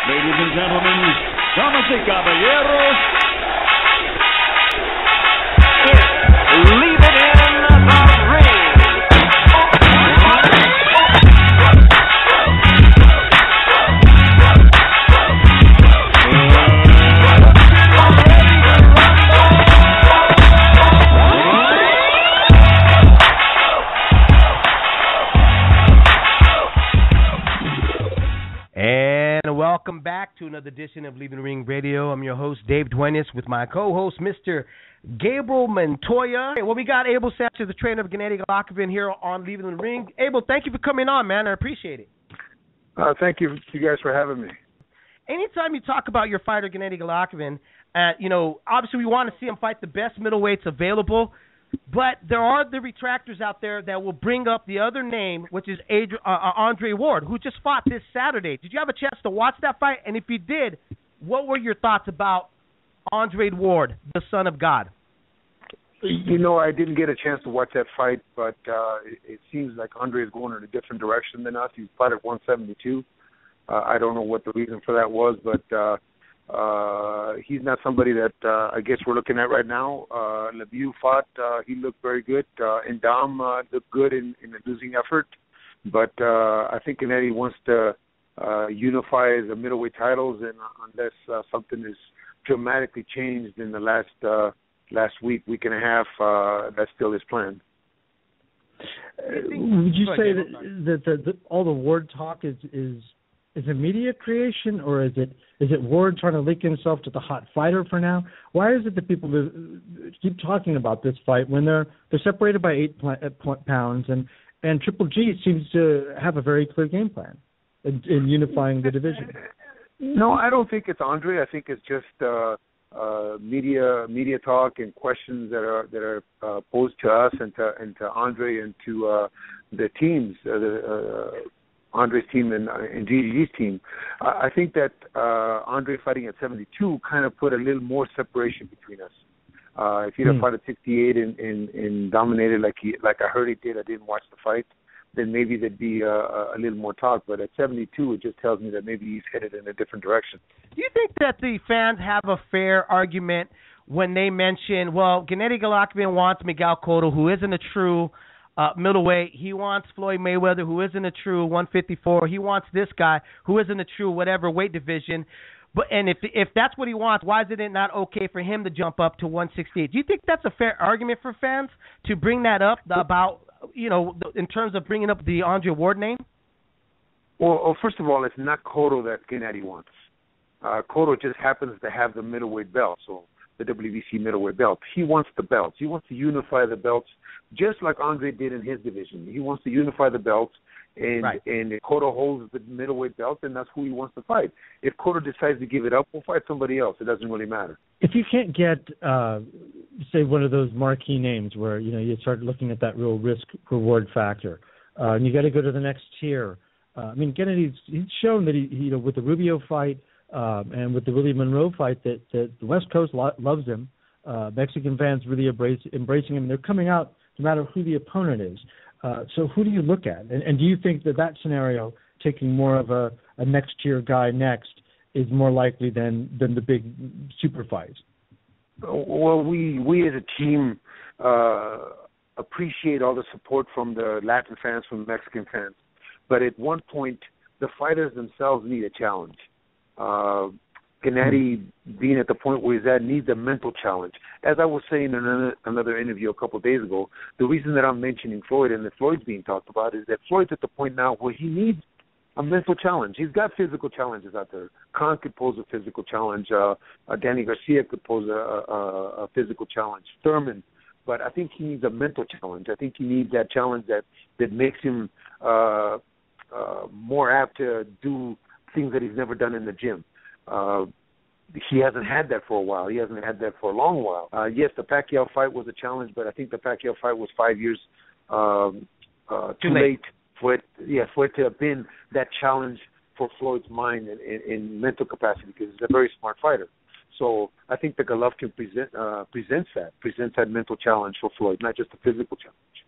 Ladies and gentlemen, damas y caballeros, it's Leave It In the Ring. Welcome back to another edition of Leaving the Ring Radio. I'm your host, Dave Duenas, with my co-host, Mr. Gabriel Montoya. Hey, well, we got Abel Sanchez, the trainer of Gennady Golovkin, here on Leaving the Ring. Abel, thank you for coming on, man. I appreciate it. Thank you guys for having me. Anytime you talk about your fighter, Gennady Golovkin, obviously we want to see him fight the best middleweights available, but there are the retractors out there that will bring up the other name, which is Andre Ward, who just fought this Saturday. Did you have a chance to watch that fight? And if you did, what were your thoughts about Andre Ward, the son of God? You know, I didn't get a chance to watch that fight, but it seems like Andre is going in a different direction than us. He's fought at 172. I don't know what the reason for that was, but he's not somebody that I guess we're looking at right now. LeBeau fought. He looked very good. And Dom looked good in a losing effort. But I think Gennady wants to unify the middleweight titles, and unless something is dramatically changed in the last week and a half, that's still his plan. Would you say that all the Ward talk is a media creation, or is it Ward trying to link himself to the hot fighter for now? Why is it that people keep talking about this fight when they're separated by 8 pounds, and Triple G seems to have a very clear game plan in unifying the division? No, I don't think it's Andre. I think it's just media talk and questions that are posed to us and to Andre and to the teams, Andre's team and GGG's team. I think that Andre fighting at 72 kind of put a little more separation between us. If he'd have fought at 68 and dominated like I heard he did, I didn't watch the fight, then maybe there'd be a little more talk. But at 72, it just tells me that maybe he's headed in a different direction. Do you think that the fans have a fair argument when they mention, well, Gennady Golovkin wants Miguel Cotto, who isn't a true middleweight. He wants Floyd Mayweather, who isn't a true 154. He wants this guy, who isn't a true whatever weight division. And if that's what he wants, why is it not okay for him to jump up to 168? Do you think that's a fair argument for fans to bring that up about, in terms of bringing up the Andre Ward name? Well, first of all, it's not Cotto that Gennady wants. Cotto just happens to have the middleweight belt, so the WBC middleweight belt. He wants the belts. He wants to unify the belts, just like Andre did in his division. He wants to unify the belts, and if Cotto holds the middleweight belt, then that's who he wants to fight. If Cotto decides to give it up, we'll fight somebody else. It doesn't really matter. If you can't get, say, one of those marquee names where, you start looking at that real risk-reward factor, and you got to go to the next tier. Gennady's he's shown that he with the Rubio fight, and with the Willie Monroe fight, that the West Coast loves him. Mexican fans really embracing him. They're coming out no matter who the opponent is. So who do you look at? And do you think that scenario, taking more of a next-tier guy next, is more likely than the big super fights? Well, we as a team appreciate all the support from the Latin fans, from the Mexican fans. But at one point, the fighters themselves need a challenge. Gennady, being at the point where he's at, needs a mental challenge. As I was saying in another interview a couple of days ago, the reason that I'm mentioning Floyd and that Floyd's being talked about is that Floyd's at the point now where he needs a mental challenge. He's got physical challenges out there. Khan could pose a physical challenge. Danny Garcia could pose a physical challenge. Thurman. But I think he needs a mental challenge. I think he needs that challenge that makes him more apt to do things that he's never done in the gym. He hasn't had that for a while. He hasn't had that for a long while. Yes, the Pacquiao fight was a challenge, but I think the Pacquiao fight was 5 years too late for it to have been that challenge for Floyd's mind and mental capacity, because he's a very smart fighter. So I think the Golovkin presents that mental challenge for Floyd, not just a physical challenge.